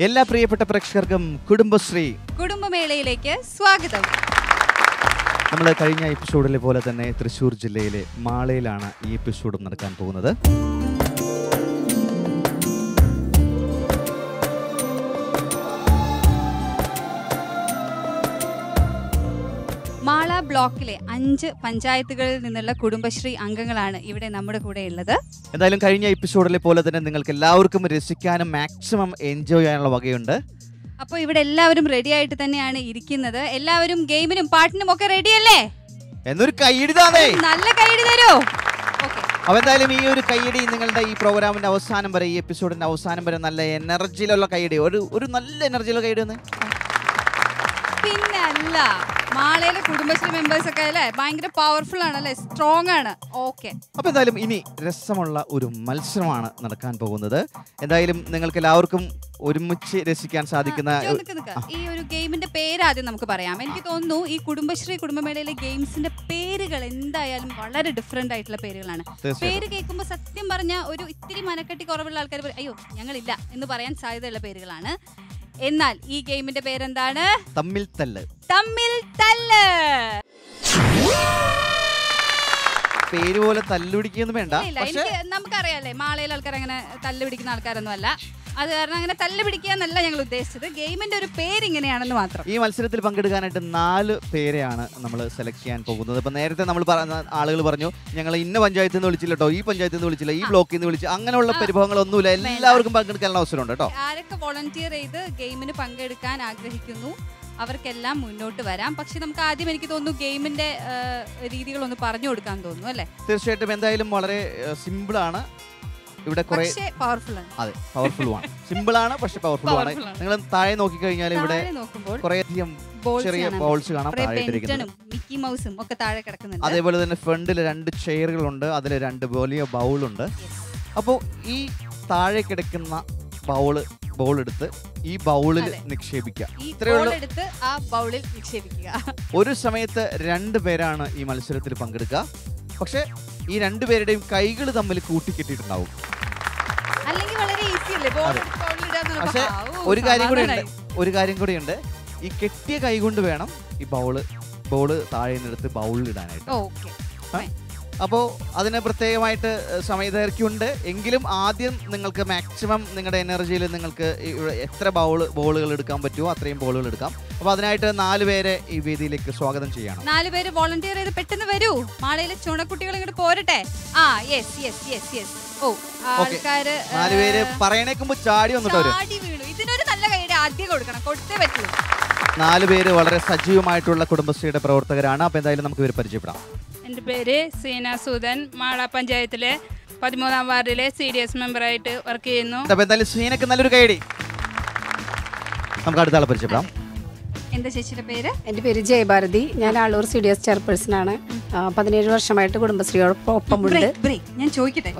എല്ലാ പ്രിയപ്പെട്ട പ്രേക്ഷകർക്കും കുടുംബശ്രീ കുടുംബമേളയിലേക്ക് സ്വാഗതം. നമ്മൾ കഴിഞ്ഞ എപ്പിസോഡിലെ പോലെ തന്നെ തൃശ്ശൂർ ജില്ലയിലെ മാളയിലാണ് ഈ എപ്പിസോഡും നടക്കാൻ പോകുന്നത്. മാള ബ്ലോക്കിലെ 5 പഞ്ചായത്തുകളിൽ നിന്നുള്ള കുടുംബശ്രീ അംഗങ്ങളാണ് ഇവിടെ നമ്മുടെ കൂടെ ഉള്ളത്. എന്തായാലും കഴിഞ്ഞ എപ്പിസോഡിലെ പോലെ തന്നെ നിങ്ങൾക്ക് എല്ലാവർക്കും രസിക്കാനും മാക്സിമം എൻജോയ് ചെയ്യാനുള്ള വകയുണ്ട്. അപ്പോൾ ഇവിടെ എല്ലാവരും റെഡി ആയിട്ട് തന്നെയാണ് ഇരിക്കുന്നത്. എല്ലാവരും ഗെയിമിനും പാട്ടിനും ഒക്കെ റെഡിയല്ലേ? എന്നൊരു കൈയടി താനേ, നല്ല കൈയടി തരൂ. അപ്പോൾ എന്തായാലും ഈ ഒരു കൈയടി നിങ്ങളുടെ ഈ പ്രോഗ്രാമിന്റെ അവസാനം വരെ, ഈ എപ്പിസോഡിന്റെ അവസാനം വരെ നല്ല എനർജിയിലുള്ള കൈയടി, ഒരു നല്ല എനർജിയുള്ള കൈയടി ഒന്ന്. പിന്നെ അല്ല, മാളയിലെ കുടുംബശ്രീ മെമ്പേഴ്സ് ഒക്കെ അല്ലേ ഭയങ്കര പവർഫുൾ ആണല്ലേ, സ്ട്രോങ് ആണ്. ഓക്കെ, അപ്പൊ എന്തായാലും ഇനി രസമുള്ള ഒരു മത്സരമാണ് നടക്കാൻ പോകുന്നത്. എന്തായാലും നിങ്ങൾക്ക് എല്ലാവർക്കും ഒരുമിച്ച് രസിക്കാൻ സാധിക്കുന്ന ഈ ഒരു ഗെയിമിന്റെ പേര് ആദ്യം നമുക്ക് പറയാം. എനിക്ക് തോന്നുന്നു ഈ കുടുംബശ്രീ കുടുംബമേളയിലെ ഗെയിംസിന്റെ പേരുകൾ എന്തായാലും വളരെ ഡിഫറെന്റ് ആയിട്ടുള്ള പേരുകളാണ്. പേര് കേൾക്കുമ്പോൾ സത്യം പറഞ്ഞ ഒരു ഇത്തിരി മനക്കെട്ടി കുറവുള്ള ആൾക്കാർ അയ്യോ ഞങ്ങളില്ല എന്ന് പറയാൻ സാധ്യതയുള്ള പേരുകളാണ്. എന്നാൽ ഈ ഗെയിമിന്റെ പേരെന്താണ്? തമ്മിൽ തല്ല്. തമ്മിൽ തല്ല്. പേര് പോലെ തല്ലുപിടിക്കൊന്നും വേണ്ട. നമുക്കറിയാലേ മാളയിലെ ആൾക്കാർ അങ്ങനെ തല്ല് പിടിക്കുന്ന ആൾക്കാരൊന്നും അല്ല. അത് കാരണം അങ്ങനെ തല്ല് പിടിക്കാന്നല്ല ഞങ്ങൾ ഉദ്ദേശിച്ചത്. ഗെയിമിന്റെ ഒരു പേര് ഇങ്ങനെയാണെന്ന് മാത്രം. ഈ മത്സരത്തിൽ പങ്കെടുക്കാനായിട്ട് 4 പേരെയാണ് നമ്മൾ സെലക്ട് ചെയ്യാൻ പോകുന്നത്. ഇപ്പൊ നേരത്തെ നമ്മൾ ആളുകൾ പറഞ്ഞു ഞങ്ങൾ ഇന്ന പഞ്ചായത്തിൽ നിന്ന് വിളിച്ചില്ല കേട്ടോ, ഈ പഞ്ചായത്തിൽ നിന്ന് വിളിച്ചില്ല, ഈ ബ്ലോക്കിൽ നിന്ന് വിളിച്ചു, അങ്ങനെയുള്ള പരിഭവങ്ങളൊന്നുമില്ല. എല്ലാവർക്കും പങ്കെടുക്കാനുള്ള അവസരമുണ്ട് കേട്ടോ. ആരൊക്കെ വോളണ്ടിയർ ചെയ്ത് ഗെയിമിന് പങ്കെടുക്കാൻ ആഗ്രഹിക്കുന്നു അവർക്കെല്ലാം മുന്നോട്ട് വരാം. പക്ഷെ നമുക്ക് ആദ്യം എനിക്ക് തോന്നുന്നു ഗെയിമിന്റെ രീതികളൊന്ന് പറഞ്ഞു കൊടുക്കാൻ തോന്നുന്നു അല്ലേ? തീർച്ചയായിട്ടും. എന്തായാലും വളരെ സിമ്പിൾ ആണ്. ഇവിടെ കുറെ അതെ പവർഫുൾ ആണ്. സിമ്പിൾ ആണ് പക്ഷെ പവർഫുൾ ആണ്. നിങ്ങൾ താഴെ നോക്കിക്കഴിഞ്ഞാൽ ഇവിടെ കുറേയധികം ചെറിയ ബോൾസ് കാണാം. മിക്കി മൗസും ഒക്കെ താഴെ കിടക്കുന്നുണ്ട്. അതേപോലെ തന്നെ ഫ്രണ്ടിൽ 2 ചെയറുകളുണ്ട്, അതിൽ 2 വലിയ ബൗളുണ്ട്. അപ്പോൾ ഈ താഴെ കിടക്കുന്ന ബോൾ എടുത്ത് ഈ ബൗളിൽ നിക്ഷേപിക്കുക. ഒരു സമയത്ത് 2 പേരാണ് ഈ മത്സരത്തിൽ പങ്കെടുക്കുക. പക്ഷെ ഈ 2 പേരുടെയും കൈകൾ തമ്മിൽ കൂട്ടിക്കെട്ടിയിട്ടുണ്ടാവും. പക്ഷെ ഒരു കാര്യം കൂടിയുണ്ട്. ഈ കെട്ടിയ കൈ കൊണ്ട് വേണം ഈ ബോള് താഴെ നിന്നെടുത്ത് ബൗളിൽ ഇടാനായിട്ട്. അപ്പോൾ അതിന് പ്രത്യേകമായിട്ട് സമയദൈർഘ്യമുണ്ട്. എങ്കിലും ആദ്യം നിങ്ങൾക്ക് മാക്സിമം നിങ്ങളുടെ എനർജിയിൽ നിങ്ങൾക്ക് എത്ര ബോളുകൾ എടുക്കാൻ പറ്റുമോ അത്രയും ബോളുകൾ എടുക്കാം. അപ്പോൾ അതിനായിട്ട് 4 പേരെ ഈ വേദിയിലേക്ക് സ്വാഗതം ചെയ്യണം. 4 പേര് വോളണ്ടിയർ ചെയ്ത് പെട്ടെന്ന് വരൂ. മാളയിലെ ചുണക്കുട്ടികൾ ഇങ്ങോട്ട് പോരട്ടെ. ആൾക്കാര് 4 പേര് പറയണേക്കുമ്പോ ചാടി വന്നിട്ട് വീണു. ഇതിനൊരു നല്ല കൈയുടെ ആദ്യം കൊടുക്കണം, കൊടുത്തേ പറ്റൂ. 4 പേര് വളരെ സജീവമായിട്ടുള്ള കുടുംബശ്രീയുടെ പ്രവർത്തകരാണ്. അപ്പോൾ എന്തായാലും നമുക്ക് ഇവരെ പരിചയപ്പെടാം. എൻ്റെ പേര് സീന സൂദൻ. മാള പഞ്ചായത്തിലെ 13ാം വാർഡിലെ CDS മെമ്പറായിട്ട് വർക്ക് ചെയ്യുന്നു. അപ്പോൾ എന്തായാലും സീനക്ക് നല്ലൊരു കൈയടി. നമുക്ക് അടുത്ത ആളെ പരിചയപ്പെടാം. എന്താ ചേച്ചിയുടെ പേര്? എൻ്റെ പേര് ജയഭാരതി. ഞാൻ ആളൂർ CDS ചെയർപേഴ്സൺ ആണ്. 17 വർഷമായിട്ട് കുടുംബശ്രീയോടൊപ്പമുണ്ട്. ഞാൻ ചോദിക്കട്ടെ,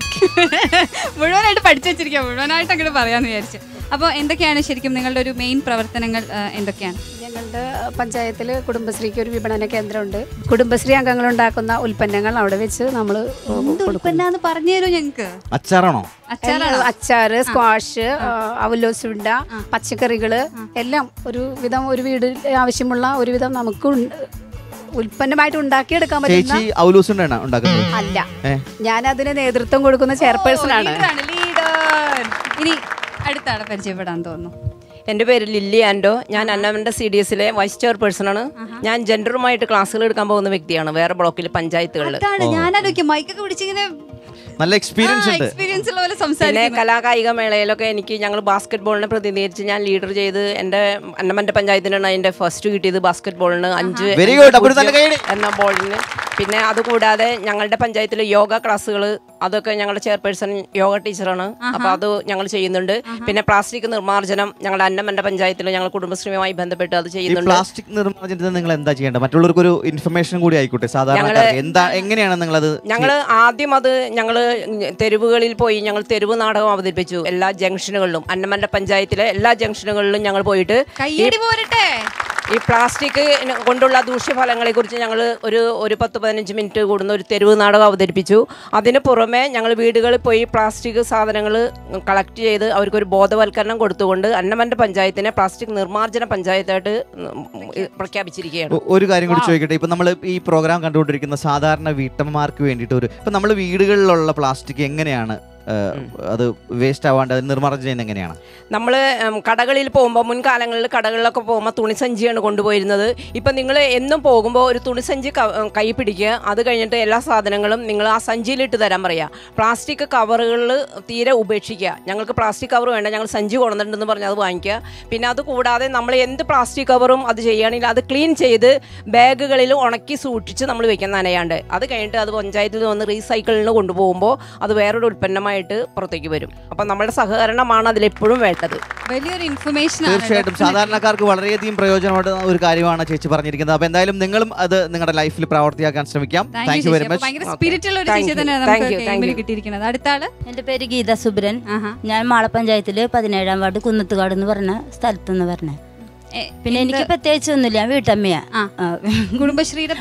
മുഴുവനായിട്ട് പഠിച്ചു വെച്ചിരിക്കാം, മുഴുവനായിട്ട് അങ്ങനെ പറയാമെന്ന് വിചാരിച്ചു. അപ്പോൾ എന്തൊക്കെയാണ് ശരിക്കും നിങ്ങളുടെ ഒരു മെയിൻ പ്രവർത്തനങ്ങൾ എന്തൊക്കെയാണ്? ഞങ്ങളുടെ പഞ്ചായത്തിൽ കുടുംബശ്രീക്ക് ഒരു വിപണന കേന്ദ്രമുണ്ട്. കുടുംബശ്രീ അംഗങ്ങൾ ഉണ്ടാക്കുന്ന ഉൽപ്പന്നങ്ങൾ അവിടെ വെച്ച് നമ്മൾ ഉൽപ്പന്ന പറഞ്ഞു തരൂ ഞങ്ങൾക്ക്. അച്ചാറാണോ? അച്ചാറ്, സ്ക്വാഷ്, അവലോസുണ്ട, പച്ചക്കറികള് എല്ലാം ഒരു വീട് ആവശ്യമുള്ള ഒരുവിധം നമുക്ക് ഉൽപ്പന്നമായിട്ട് ഉണ്ടാക്കിയെടുക്കാൻ പറ്റുന്ന അല്ല. ഞാൻ അതിന് നേതൃത്വം കൊടുക്കുന്ന ചെയർപേഴ്സൺ ആണ്. ഇനി അടുത്ത ആളെ പരിചയപ്പെടാൻ തോന്നുന്നു. എൻ്റെ പേര് ലില്ലി ആൻഡോ. ഞാൻ അന്നമൻ്റെ CDSലെ വൈസ് ചെയർപേഴ്സൺ ആണ്. ഞാൻ ജെൻഡറുമായിട്ട് ക്ലാസ്സുകൾ എടുക്കാൻ പോകുന്ന വ്യക്തിയാണ് വേറെ ബ്ലോക്കിൽ പഞ്ചായത്തുകളിൽ. നല്ല എക്സ്പീരിയൻസ് ഉണ്ട്. പിന്നെ കലാകായിക മേളയിലൊക്കെ ഞങ്ങൾ ബാസ്കറ്റ് പ്രതിനിധീകരിച്ച് ഞാൻ ലീഡർ ചെയ്ത് അന്നമൻ്റെ പഞ്ചായത്തിനാണ് അതിൻ്റെ ഫസ്റ്റ് കിട്ടിയത്. ബാസ്കറ്റ് ബോളിന് 5 എന്ന ബോളിന്. പിന്നെ അതുകൂടാതെ ഞങ്ങളുടെ പഞ്ചായത്തിലെ യോഗ ക്ലാസ്സുകൾ അതൊക്കെ ഞങ്ങളുടെ ചെയർപേഴ്സൺ യോഗ ടീച്ചറാണ്. അപ്പോൾ അത് ഞങ്ങൾ ചെയ്യുന്നുണ്ട്. പിന്നെ പ്ലാസ്റ്റിക് നിർമ്മാർജ്ജനം ഞങ്ങളുടെ അന്നമൻ്റെ പഞ്ചായത്തിൽ ഞങ്ങൾ കുടുംബശ്രീയുമായി ബന്ധപ്പെട്ട് അത് ചെയ്യുന്നുണ്ട്. പ്ലാസ്റ്റിക് നിർമ്മാർജ്ജനത്തിന് നിങ്ങൾ എന്താ ചെയ്യേണ്ടത്? മറ്റുള്ളവർക്ക് ഒരു ഇൻഫർമേഷൻ കൂടി ആയിക്കോട്ടെ. സാധാരണ എങ്ങനെയാണ് നിങ്ങളത്? ഞങ്ങൾ ആദ്യം ഞങ്ങൾ തെരുവുകളിൽ പോയി ഞങ്ങൾ തെരുവ് നാടകം അവതരിപ്പിച്ചു. എല്ലാ ജംഗ്ഷനുകളിലും അന്നമൻ്റെ പഞ്ചായത്തിലെ എല്ലാ ജംഗ്ഷനുകളിലും ഞങ്ങൾ പോയിട്ട് ഈ പ്ലാസ്റ്റിക് കൊണ്ടുള്ള ദൂഷ്യഫലങ്ങളെക്കുറിച്ച് ഞങ്ങൾ ഒരു 10-15 മിനിറ്റ് കൂടുന്ന ഒരു തെരുവ് നാടകം അവതരിപ്പിച്ചു. അതിന് പുറമെ ഞങ്ങൾ വീടുകളിൽ പോയി പ്ലാസ്റ്റിക് സാധനങ്ങൾ കളക്ട് ചെയ്ത് അവർക്കൊരു ബോധവൽക്കരണം കൊടുത്തുകൊണ്ട് അന്നമന്റെ പഞ്ചായത്തിനെ പ്ലാസ്റ്റിക് നിർമ്മാർജ്ജന പഞ്ചായത്തായിട്ട് പ്രഖ്യാപിച്ചിരിക്കുകയാണ്. ഒരു കാര്യം കൂടി ചോദിക്കട്ടെ, ഇപ്പം നമ്മൾ ഈ പ്രോഗ്രാം കണ്ടുകൊണ്ടിരിക്കുന്ന സാധാരണ വീട്ടമ്മമാർക്ക് വേണ്ടിയിട്ട് ഇപ്പം നമ്മൾ വീടുകളിലുള്ള പ്ലാസ്റ്റിക് എങ്ങനെയാണ് അത് വേസ്റ്റ് ആവാണ്ട് അത് നിർമ്മാർജ്ജനം ചെയ്യുന്നത് എങ്ങനെയാണ്? നമ്മൾ കടകളിൽ പോകുമ്പോൾ മുൻകാലങ്ങളിൽ കടകളിലൊക്കെ പോകുമ്പോൾ തുണിസഞ്ചിയാണ് കൊണ്ടുപോയിരുന്നത്. ഇപ്പം നിങ്ങൾ എന്നും പോകുമ്പോൾ ഒരു തുണിസഞ്ചി കൈ പിടിക്കുക, അത് കഴിഞ്ഞിട്ട് എല്ലാ സാധനങ്ങളും നിങ്ങൾ ആ സഞ്ചിയിലിട്ട് തരാൻ പറയുക. പ്ലാസ്റ്റിക് കവറുകളിൽ തീരെ ഉപേക്ഷിക്കുക. ഞങ്ങൾക്ക് പ്ലാസ്റ്റിക് കവർ വേണ്ട, ഞങ്ങൾ സഞ്ചി കൊണ്ടുവന്നിട്ടുണ്ടെന്ന് പറഞ്ഞാൽ അത് വാങ്ങിക്കുക. പിന്നെ അത് കൂടാതെ നമ്മൾ എന്ത് പ്ലാസ്റ്റിക് കവറും അത് ചെയ്യുകയാണെങ്കിൽ അത് ക്ലീൻ ചെയ്ത് ബാഗുകളിൽ ഉണക്കി സൂക്ഷിച്ച് നമ്മൾ വെക്കാൻ നനയാണ്ട്. അത് കഴിഞ്ഞിട്ട് അത് പഞ്ചായത്തിൽ വന്ന് റീസൈക്കിളിന് കൊണ്ടുപോകുമ്പോൾ അത് വേറൊരു ഉൽപ്പന്നമായി പുറത്തേക്ക് വരും. അപ്പൊ നമ്മുടെ സഹകരണമാണ് അതിലെപ്പോഴും വേണ്ടത്. വലിയൊരു ഇൻഫർമേഷൻ തീർച്ചയായിട്ടും സാധാരണക്കാർക്ക് വളരെയധികം പ്രയോജനമുള്ള ഒരു കാര്യമാണ് ചേച്ചി പറഞ്ഞിരിക്കുന്നത്. അപ്പൊ എന്തായാലും നിങ്ങളും അത് നിങ്ങളുടെ ലൈഫിൽ പ്രവർത്തിയാക്കാൻ ശ്രമിക്കാം. Thank you very much. എന്റെ പേര് ഗീത സുബ്രൻ. ഞാൻ മാള പഞ്ചായത്തില് 17-ാം വാർഡ് കുന്നത്തുകാട് എന്ന് പറഞ്ഞ സ്ഥലത്തുനിന്ന് പറഞ്ഞ. പിന്നെ എനിക്ക് പ്രത്യേകിച്ച് ഒന്നുമില്ല, ഞാൻ വീട്ടമ്മയാ. കുടുംബശ്രീയുടെ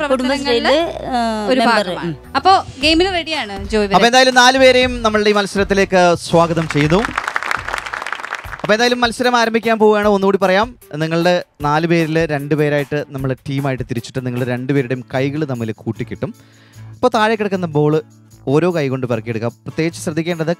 ഒരു ഭാഗമാണ്. അപ്പോ ഗെയിമിന് റെഡിയാണ് ജോയ്. അപ്പൊ എന്തായാലും 4 പേരെയും നമ്മളുടെ ഈ മത്സരത്തിലേക്ക് സ്വാഗതം ചെയ്യുന്നു. അപ്പൊ എന്തായാലും മത്സരം ആരംഭിക്കാൻ പോവുകയാണ്. ഒന്നുകൂടി പറയാം, നിങ്ങളുടെ 4 പേരിൽ 2 പേരായിട്ട് നമ്മൾ ടീമായിട്ട് തിരിച്ചിട്ട് നിങ്ങൾ 2 പേരുടെയും കൈകൾ തമ്മിൽ കൂട്ടിക്കിട്ടും. അപ്പോൾ താഴെ കിടക്കുന്ന ബോള് ഓരോ കൈ കൊണ്ട് പെറുക്കിയെടുക്കുക. പ്രത്യേകിച്ച് ശ്രദ്ധിക്കേണ്ടത്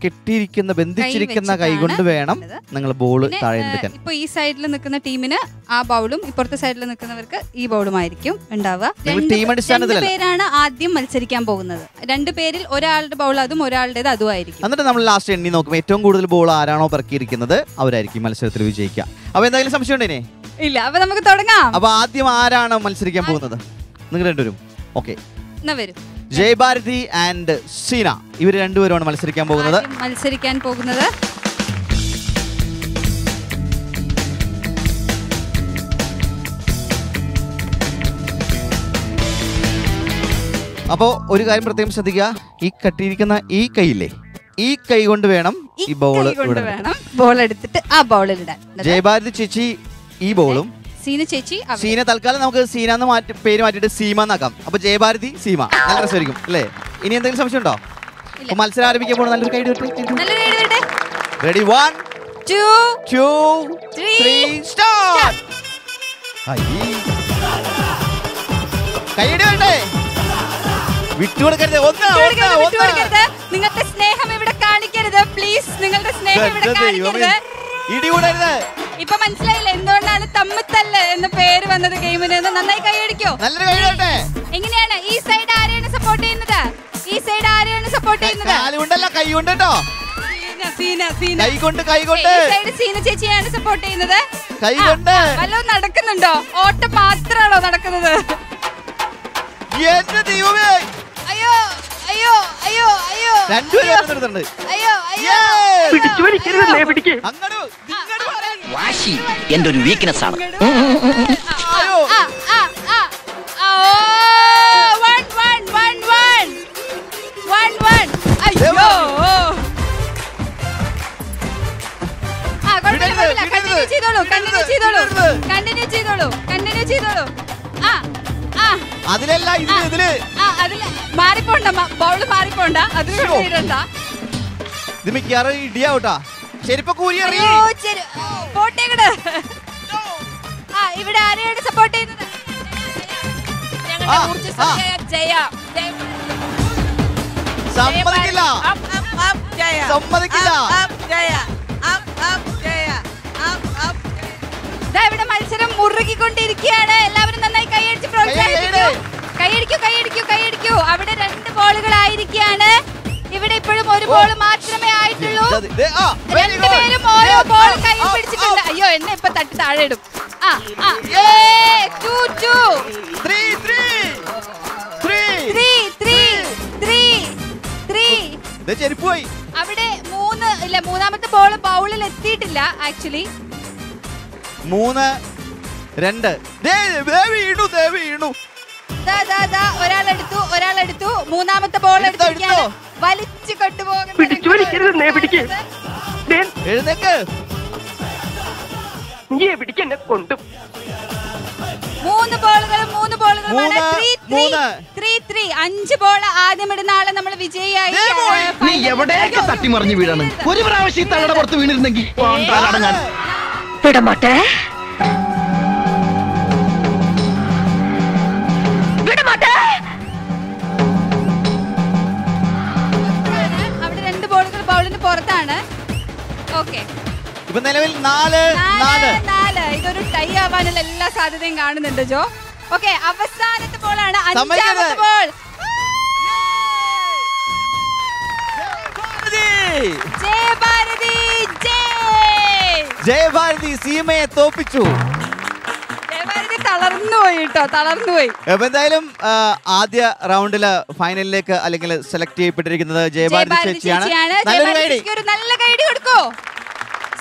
കെട്ടിയിരിക്കുന്ന ബന്ധിച്ചിരിക്കുന്ന കൈ കൊണ്ട് വേണം നിങ്ങൾ ബോൾ താഴെ എടുക്കാൻ. ഇപ്പൊ ഈ സൈഡിൽ നിൽക്കുന്ന ടീമിന് ആ ബൗളും ഇപ്പുറത്തെ സൈഡിൽ നിൽക്കുന്നവർക്ക് ഈ ബൗളുമായിരിക്കും ഉണ്ടാവുക. 2 പേരാണ് ആദ്യം മത്സരിക്കാൻ പോകുന്നത്. 2 പേരിൽ ഒരാളുടെ ബൗൾ അതും ഒരാളുടേത് അതുമായിരിക്കും. എന്നിട്ട് നമ്മൾ ലാസ്റ്റ് എണ്ണി നോക്കും. ഏറ്റവും കൂടുതൽ ബോൾ ആരാണോ പെറുക്കിയിരിക്കുന്നത് അവരായിരിക്കും മത്സരത്തിൽ വിജയിക്കുക. അപ്പൊ എന്തെങ്കിലും സംശയം ഉണ്ടേ? ഇല്ല. അപ്പൊ നമുക്ക് തുടങ്ങാം. അപ്പൊ ആദ്യം ആരാണ് മത്സരിക്കാൻ പോകുന്നത്? നിങ്ങൾ രണ്ടുപേരും. ഓക്കെ, വരും. ജയഭാരതി ആൻഡ് സീന, ഇവർ രണ്ടുപേരുമാണ് മത്സരിക്കാൻ പോകുന്നത്. അപ്പോ ഒരു കാര്യം പ്രത്യേകം ശ്രദ്ധിക്കുക, ഈ കെട്ടിയിരിക്കുന്ന ഈ കൈയില്ലേ, ഈ കൈ കൊണ്ട് വേണം ഈ ബോൾ എടുത്തിട്ട് ആ ബോളിൽ ഇടാൻ. ജയഭാരതി ചേച്ചി ഈ ബോളും, സീന തൽക്കാലം നമുക്ക് സീന എന്ന് പേര് മാറ്റിട്ട് സീമ എന്നാക്കാം. അപ്പൊ ജയഭാരതി സീമ, നല്ല രസമായിരിക്കും അല്ലേ? ഇനി എന്തെങ്കിലും സംശയം ഉണ്ടോ? മത്സരം ആരംഭിക്കാൻ പോകണം. നല്ലൊരു കൈ റെഡി. 1 2 3 സ്റ്റാർട്ട്. കൈയ്യടി വേണ്ടേ? വിട്ടുകൊടുക്കരുത്. നിങ്ങളുടെ സ്നേഹം ഇവിടെ കാണിക്കരുത് പ്ലീസ്. നിങ്ങളുടെ സ്നേഹം ഇവിടെ കാണിക്കരുത്. ഇടികൂടരുത്. ഇപ്പൊ മനസ്സിലായില്ല എന്തുകൊണ്ടാണ് തമ്മിത്തല്ല് എന്ന പേര് വന്നത് ഗെയിമിന്. നന്നായി കൈയടിക്കോ. നല്ലൊരു കൈയ്യടി. എങ്ങനെയാണ് ഈ സൈഡ് ആരെയാണ് സപ്പോർട്ട് ചെയ്യുന്നത്? ഈ സൈഡ് ആരെയാണ് സപ്പോർട്ട് ചെയ്യുന്നത്? കൈ കൊണ്ട് കേട്ടോ. സീന ചേച്ചിയാണ് സപ്പോർട്ട് ചെയ്യുന്നത്. കൈ കൊണ്ട് വല്ലതും നടക്കുന്നുണ്ടോ? ഓട്ടം മാത്രമാണോ നടക്കുന്നത്? അയ്യോ അയ്യോ അയ്യോ അയ്യോ വാശി എന്റെ ഒരു വീക്ക്നെസ് ആണ്. മാറിപ്പോണ്ട, ബൗള് മാറിപ്പോണ്ട. അത് ഇടിയാവട്ടാ. ഇവിടെ ആരെയാണ് സപ്പോർട്ട് ചെയ്യുന്നത്? സമ്മതിക്കില്ല. ഇവിടെ മത്സരം മുറുകിക്കൊണ്ടിരിക്കുകയാണ്. എല്ലാവരും നന്നായി കൈയടിച്ച് പ്രോത്സാഹിപ്പിക്കൂ. കൈയടിക്കൂ. അവിടെ 2 ബോളുകളായിരിക്കുകയാണ്. ഇവിടെ ഇപ്പോഴും ഒരു ബോൾ മാത്രമേ ആയിട്ടുള്ളൂ. 2 പേരും ഓരോ ബോൾ കയ്യിൽ പിടിച്ചിട്ടുണ്ട്. അയ്യോ, എന്നെ ഇപ്പൊ തട്ടി താഴെ ഇടും. 2 2 3 അവിടെ 3 ഇല്ല. മൂന്നാമത്തെ ബോൾ ബൗളിൽ എത്തിയിട്ടില്ല ആക്ച്വലി. 3 2 ഒരാളെടുത്തു. മൂന്നാമത്തെ ബോൾ എടുത്തിരിക്കുകയാണ്. വലിച്ചു കൊണ്ടുപോകുന്നു. 3 ബോളുകളുമാണ്. 3-3. 5 ബോൾ ആദ്യം ഇടുന്ന ആളെ നമ്മൾ വിജയിയായി. നീ എവിടെയൊക്കെ തട്ടിമറിഞ്ഞു വീഴാണ്. ഒരു പ്രാവശ്യം തങ്ങളുടെ പുറത്ത് വീണിരുന്നെങ്കിൽ വിടമാട്ടെ. അവിടെ 2 ബോളുകൾ ബൗളിന് പുറത്താണ്. ഓക്കെ, ഇപ്പൊ നിലവിൽ 4-4. ഇതൊരു ടൈ ആവാനുള്ള എല്ലാ സാധ്യതയും കാണുന്നുണ്ട് ജോ. ഓക്കെ, അവസാനത്തെ ബോളാണ്, 5ാമത്തെ ബോൾ. ജയഭാരതി സീമയെ തോപ്പിച്ചു. തളർന്നുപോയി. എന്തായാലും ആദ്യ റൗണ്ടില് ഫൈനലിലേക്ക് അല്ലെങ്കിൽ സെലക്ട് ചെയ്യപ്പെട്ടിരിക്കുന്നത് ജയഭാരതി ചേച്ചിയാണ്. നല്ല കൈഡി കൊടുക്കോ.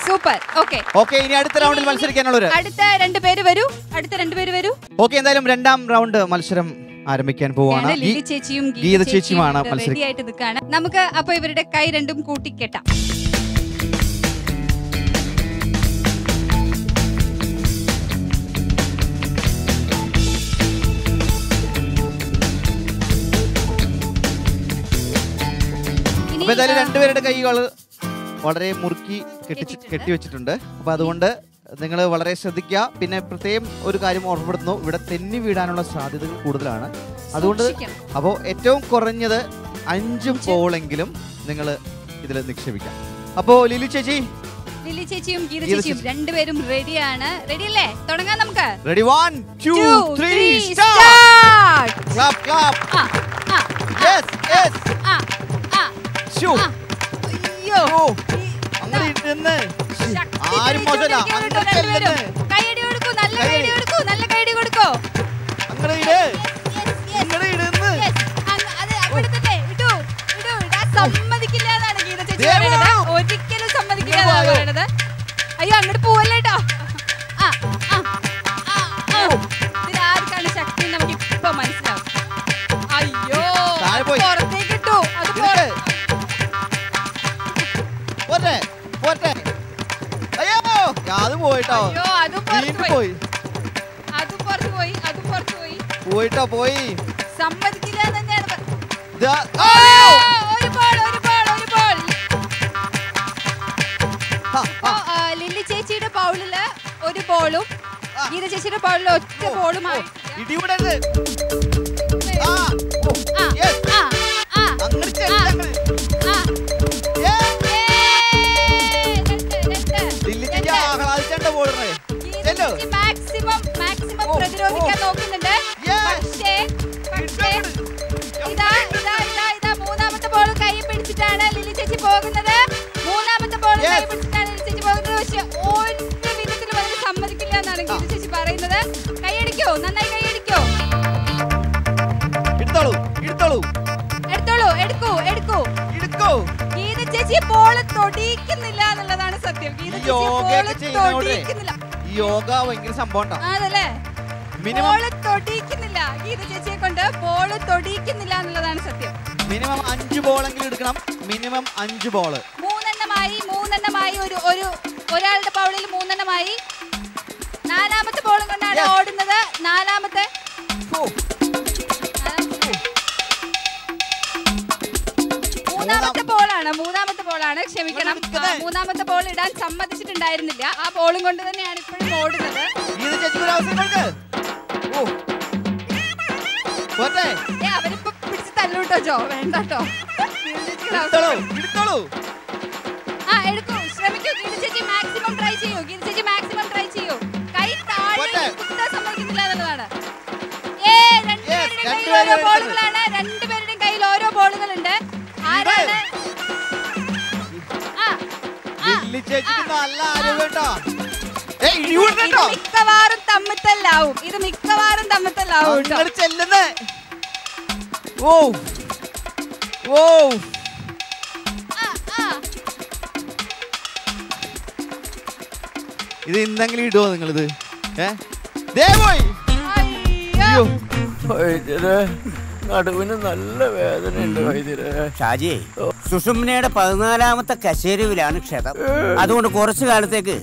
സൂപ്പർ. ഓക്കെ, ഇനി അടുത്ത റൗണ്ടിൽ മത്സരിക്കാനുള്ളവര് അടുത്ത 2 പേര് വരൂ. ഓക്കെ, എന്തായാലും 2ാം റൗണ്ട് മത്സരം ആരംഭിക്കാൻ പോവാണ്. ലിലി ചേച്ചിയും ഗീത ചേച്ചിയുമാണ് റെഡി ആയിട്ട് നിൽക്കാണ്. നമുക്ക് അപ്പൊ ഇവരുടെ കൈ രണ്ടും കൂട്ടിക്കെട്ടാം. എന്തായാലും 2 പേരുടെ കൈകൾ വളരെ മുറുക്കി കെട്ടിവെച്ചിട്ടുണ്ട്. അപ്പൊ അതുകൊണ്ട് നിങ്ങൾ വളരെ ശ്രദ്ധിക്കുക. പിന്നെ പ്രത്യേകം ഒരു കാര്യം ഓർമ്മപ്പെടുത്തുന്നു, ഇവിടെ തെന്നി വീഴാനുള്ള സാധ്യതകൾ കൂടുതലാണ്. അതുകൊണ്ട് അപ്പോൾ ഏറ്റവും കുറഞ്ഞത് 5 ബോളെങ്കിലും നിങ്ങൾ ഇതിൽ നിക്ഷേപിക്കാം. അപ്പോ ലിലി ചേച്ചിയും ഗീത ചേച്ചിയും 2 പേരും റെഡിയാണ്. റെഡി അല്ലേ? തുടങ്ങാം നമുക്ക്. Ready 1 2 3 start. Clap clap. Yes. Shoe. അയ്യോ, അങ്ങനെ ഇരുന്ന് ആരും മോശമല്ല. കൈയടി കൊടുക്കൂ, നല്ല കൈയടി കൊടുക്കൂ. അങ്ങനെ ഇടുന്ന് സമ്മതിക്കില്ല എന്നാണ് ഗീത ചേച്ചി പറയുന്നത്. ഒരിക്കലും സമ്മതിക്കില്ല എന്നാണ് പറയുന്നത്. അയ്യോ, അങ്ങോട്ട് പോവല്ലേട്ടോ. ഇതിലാർക്കാണ് ശക്തി നമുക്ക് ഇപ്പൊ മനസ്സിലാവും. അയ്യോ, പുറത്തേക്ക് ഇട്ടു. അത് പോയിട്ടോ. പോയി സമ്മതിക്കില്ല തന്നെയാണ്. ലില്ലി ചേച്ചിയുടെ ബൗളില് 1 ബോളും ഗീത ചേച്ചിയുടെ ബൗളിൽ 1 ബോളുമായി. മാക്സിമം പ്രതിരോധിക്കാൻ നോക്കുന്നുണ്ട്. പക്ഷേ ഇതാ 3ാമത്തെ ബോൾ കൈ പിടിച്ചിട്ടാണ് ലിലി ചേച്ചി പോകുന്നത്. 3ാമത്തെ ബോൾ കൈ പിടിച്ചിട്ടാണ് ലിലി ചേച്ചി പോകുന്നത്. പക്ഷെ ഒരു വിധത്തിലും അതിന് സമ്മതിക്കില്ല എന്നാണ് ഗീത ചേച്ചി പറയുന്നത്. കൈയടിക്കോ, നന്നായി കൈയടിക്കോ. എടുക്കൂ. ഗീത ചേച്ചി ബോൾ തൊടിയിക്കുന്നില്ല എന്നുള്ളതാണ് സത്യം. ഗീത ചേച്ചി ബോൾ തൊടിയിക്കുന്നില്ല. യോഗ ഭയങ്കര സംഭവം അതല്ലേ. ബോൾ തൊടിയിക്കുന്നില്ല. ഗീത ചേച്ചിയെ കൊണ്ട് ബോൾ തൊടിയിക്കുന്നില്ല എന്നുള്ളതാണ് സത്യം. മിനിമം 5 ബോളെങ്കിലും എടുക്കണം. Minimum 5 ball. 3 ഒരാളുടെ ബൗളിൽ 3 എണ്ണമായി. 4ാമത്തെ ബോളും കൊണ്ടാണ് ഓടുന്നത്. 4ാമത്തെ മൂന്നാമത്തെ ബോളാണ്. ക്ഷമിക്കണം, 3ാമത്തെ ബോൾ ഇടാൻ സമ്മതിച്ചിട്ടുണ്ടായിരുന്നില്ല. ആ ബോളും കൊണ്ട് തന്നെയാണ് ഇപ്പോഴും ഓടുന്നത്. അവരിപ്പോ പിടിച്ച് തല്ലൂട്ടോ ജോ. വേണ്ടോ. എടുക്കൂ, ശ്രമിക്കൂ. ഗീത ചേച്ചി മാക്സിമം ട്രൈ ചെയ്യൂ. കൈ താഴെ കുത്താൻ സമ്മതിക്കുന്നില്ല എന്നുള്ളതാണ്. 2 ബോളുകളാണ്. 2 പേരുടെയും കയ്യിൽ ഓരോ ബോളുകളുണ്ട്. ആരാണ്? മിക്കവാറും തമ്മിത്തല്ലാവും. ഇത് എന്തെങ്കിലും ഇടുവോ നിങ്ങളിത്? നടുവിന് നല്ല വേദനയുണ്ട് വൈദ്യരെ. ഷാജി, സുഷുമ്നയുടെ 14ാമത്തെ കശേരുവിലാണ് ക്ഷതം. അതുകൊണ്ട് കുറച്ചു കാലത്തേക്ക്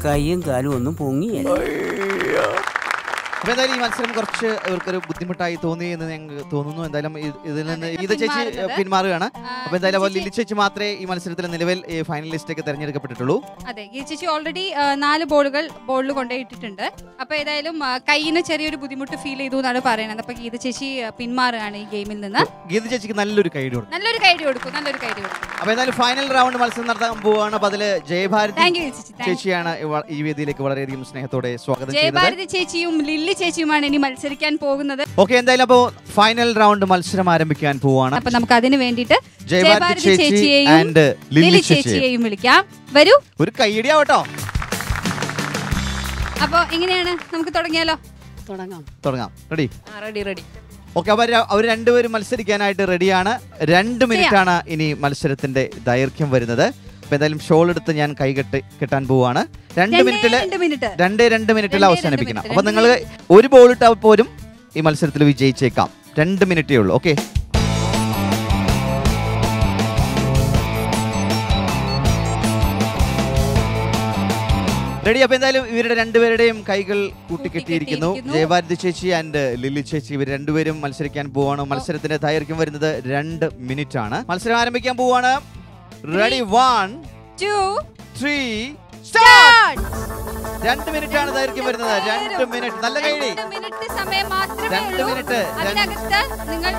കൈയും കാലും ഒന്നും പൊങ്ങിയല്ല. അപ്പൊ എന്തായാലും ഈ മത്സരം കുറച്ച് ഇവർക്കൊരു ബുദ്ധിമുട്ടായി തോന്നി എന്ന് ഞങ്ങൾക്ക് തോന്നുന്നു. എന്തായാലും ഇതിൽ നിന്ന് ഗീത ചേച്ചി പിന്മാറുകയാണ്. അപ്പൊ എന്തായാലും ലില്ലി ചേച്ചി മാത്രമേ ഈ മത്സരത്തിൽ നിലവിൽ ഫൈനലിസ്റ്റൊക്കെ തെരഞ്ഞെടുക്കപ്പെട്ടിട്ടുള്ളൂ. അതെ, ഗീത ചേച്ചി ഓൾറെഡി 4 ബോളിൽ കൊണ്ടുപോയിട്ടിട്ടുണ്ട്. അപ്പൊ ഏതായാലും കൈയിന് ചെറിയൊരു ബുദ്ധിമുട്ട് ഫീൽ ചെയ്തു എന്നാണ് പറയുന്നത്. അപ്പൊ ഗീത ചേച്ചി പിന്മാറുകയാണ് ഈ ഗെയിമിൽ നിന്ന്. ഗീത ചേച്ചിക്ക് നല്ലൊരു കൈ കൊടുക്കും. അപ്പൊ എന്തായാലും ഫൈനൽ റൗണ്ട് മത്സരം നടത്താൻ പോവുകയാണ്. അപ്പൊ അതില് ജയഭാരതി ചേച്ചിയാണ് ഈ വേദിയിലേക്ക് വളരെയധികം സ്നേഹത്തോടെ സ്വാഗതം ചെയ്യുന്നത്. ജയഭാരതി ചേച്ചിയും ലില്ലി ചേച്ചിയുമാണ് ഇനി മത്സരിക്കാൻ പോകുന്നത്. ഓക്കെ, എന്തായാലും അപ്പോ ഫൈനൽ റൗണ്ട് മത്സരം ആരംഭിക്കാൻ പോവാണ്. അപ്പൊ നമുക്ക് അതിന് വേണ്ടിയിട്ട് ജയഭാരതി ചേച്ചിയെയും ലില്ലി ചേച്ചിയെയും വിളിക്കാം. വരൂ, ഒരു കൈയടി ആവട്ടോ. അപ്പൊ എങ്ങനെയാണ്, നമുക്ക് തുടങ്ങിയാലോ? തുടങ്ങാം. റെഡി. ഓക്കെ, അവർ രണ്ടുപേരും മത്സരിക്കാനായിട്ട് റെഡിയാണ്. 2 മിനിറ്റ് ആണ് ഇനി മത്സരത്തിന്റെ ദൈർഘ്യം വരുന്നത്. അപ്പൊ എന്തായാലും ഷോൾ എടുത്ത് ഞാൻ കൈ കെട്ടാൻ പോവാണ്. 2 മിനിറ്റിൽ അവസാനിപ്പിക്കണം. അപ്പൊ നിങ്ങൾ ഒരു ബോൾ ഇട്ടാൽ പോലും ഈ മത്സരത്തിൽ വിജയിച്ചേക്കാം. 2 മിനിറ്റേ ഉള്ളൂ. Okay, ready. അപ്പൊ എന്തായാലും ഇവരുടെ രണ്ടുപേരുടെയും കൈകൾ കൂട്ടിക്കെട്ടിയിരിക്കുന്നു. ജയഭാരതി ചേച്ചി ആൻഡ് ലില്ലി ചേച്ചി ഇവർ രണ്ടുപേരും മത്സരിക്കാൻ പോവാണ്. മത്സരത്തിന്റെ ദൈർഘ്യം വരുന്നത് 2 മിനിറ്റ് ആണ്. മത്സരം ആരംഭിക്കാൻ പോവാണ്. Ready, 1 2 3 start. 2 മിനിറ്റ് ആണ് ദൈർഘ്യം വരുന്നത്. 2 മിനിറ്റ്. നല്ല കൈയടി. 2 മിനിറ്റ്. നിങ്ങൾ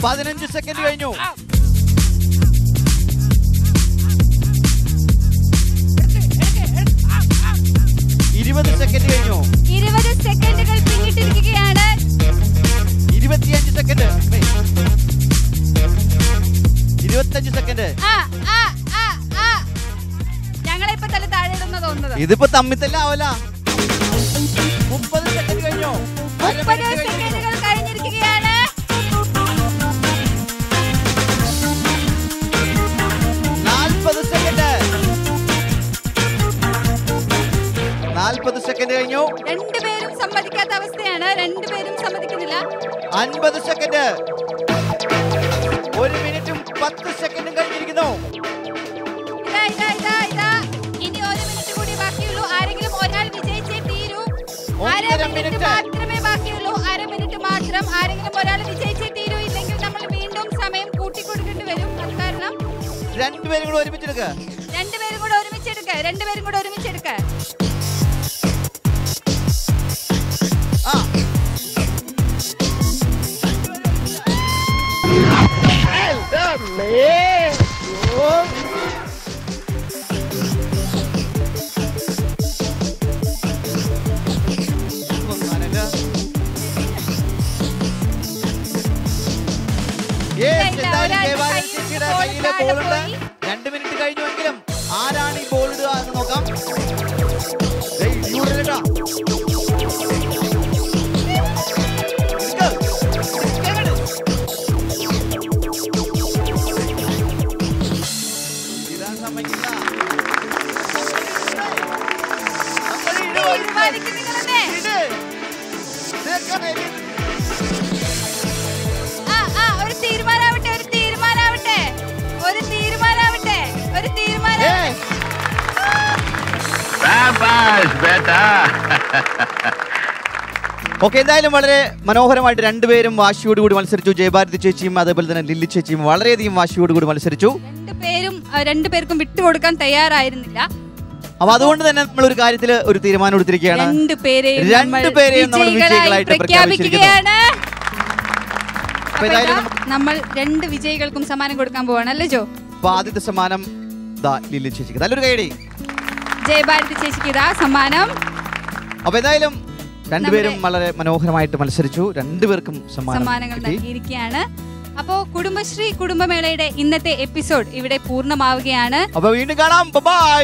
പതിനഞ്ച് സെക്കൻഡ് കഴിഞ്ഞു. 20 സെക്കൻഡ് കഴിഞ്ഞു. 20 സെക്കൻഡുകൾ പിന്നിട്ടിരിക്കുകയാണ്. 25 സെക്കൻഡ്. 25 സെക്കൻഡ്. ഞങ്ങളിപ്പോ തല താഴെ ഇടുന്ന തോന്നുന്നത്. ഇതിപ്പോ തമ്മിത്തല്ല ആവല. 30 സെക്കൻഡ് കഴിഞ്ഞു. 30 സെക്കൻഡുകൾ കഴിഞ്ഞിരിക്കുകയാണ്. 40 സെക്കൻഡ്. 40 സെക്കൻഡ് കഴിഞ്ഞു. രണ്ടുപേരും സമ്മതിക്കാത്ത അവസ്ഥയാണ്. രണ്ടുപേരും സമ്മതിക്കുന്നില്ല. 50 സെക്കൻഡ്. 1 മിനിറ്റും 10 സെക്കൻഡും കഴിഞ്ഞിരിക്കുന്നു. ഇതാ ഇനി 1 മിനിറ്റ് കൂടി ബാക്കിയുള്ളൂ. ആരെങ്കിലും ഒരാൾ വിജയിച്ചേ തീരൂ. 1 മിനിറ്റ് മാത്രമേ ബാക്കിയുള്ളൂ. 1 മിനിറ്റ് മാത്രം. ആരെങ്കിലും ഒരാൾ വിജയിച്ചേ തീരൂ. ഇല്ലെങ്കിൽ നമ്മൾ വീണ്ടും സമയം കൂട്ടിക്കൊടുക്കേണ്ടി വരും. അത് കാരണം രണ്ടുപേരും കൂടെ ഒരുമിച്ചെടുക്ക. രണ്ടുപേരും കൂടെ ഒരുമിച്ചെടുക്ക. കയ്യിലെ ബോളുണ്ട്. 2 മിനിറ്റ് കഴിഞ്ഞുവെങ്കിലും ആരാണ് ഈ ബോൾ ഇടുക എന്ന് നോക്കാം. ഓക്കെ, എന്തായാലും വളരെ മനോഹരമായിട്ട് രണ്ടുപേരും വാശിയോടുകൂടി മത്സരിച്ചു. ജയഭാരതി ചേച്ചിയും അതേപോലെ തന്നെ ലില്ലി ചേച്ചിയും വളരെയധികം വാശിയോടുകൂടി മത്സരിച്ചു. രണ്ടുപേർക്കും വിട്ടുകൊടുക്കാൻ തയ്യാറായിരുന്നില്ല. അപ്പൊ അതുകൊണ്ട് തന്നെ നമ്മൾ ഒരു കാര്യത്തിൽ ഒരു തീരുമാനം എടുത്തിരിക്കുകയാണ്. രണ്ടുപേരെയും നമ്മൾ വിജയികളായിട്ട് പ്രഖ്യാപിച്ചിരിക്കുകയാണ്. നമ്മൾ 2 വിജയികൾക്കും സമ്മാനം കൊടുക്കാൻ പോവാണ് അല്ലേ ജോ? അപ്പൊ ആദ്യത്തെ സമ്മാനം ലില്ലി ചേച്ചിക്ക്. നല്ലൊരു കൈയടി. ജയഭാരതി ചേച്ചിക്ക് ഇതാ സമ്മാനം. അപ്പൊ എന്തായാലും രണ്ടുപേരും വളരെ മനോഹരമായിട്ട് മത്സരിച്ചു. രണ്ടുപേർക്കും സമ്മാനങ്ങൾ നൽകിയിരിക്കുകയാണ്. അപ്പോ കുടുംബശ്രീ കുടുംബമേളയുടെ ഇന്നത്തെ എപ്പിസോഡ് ഇവിടെ പൂർണ്ണമാവുകയാണ്. അപ്പൊ വീണ്ടും കാണാം. ബൈ.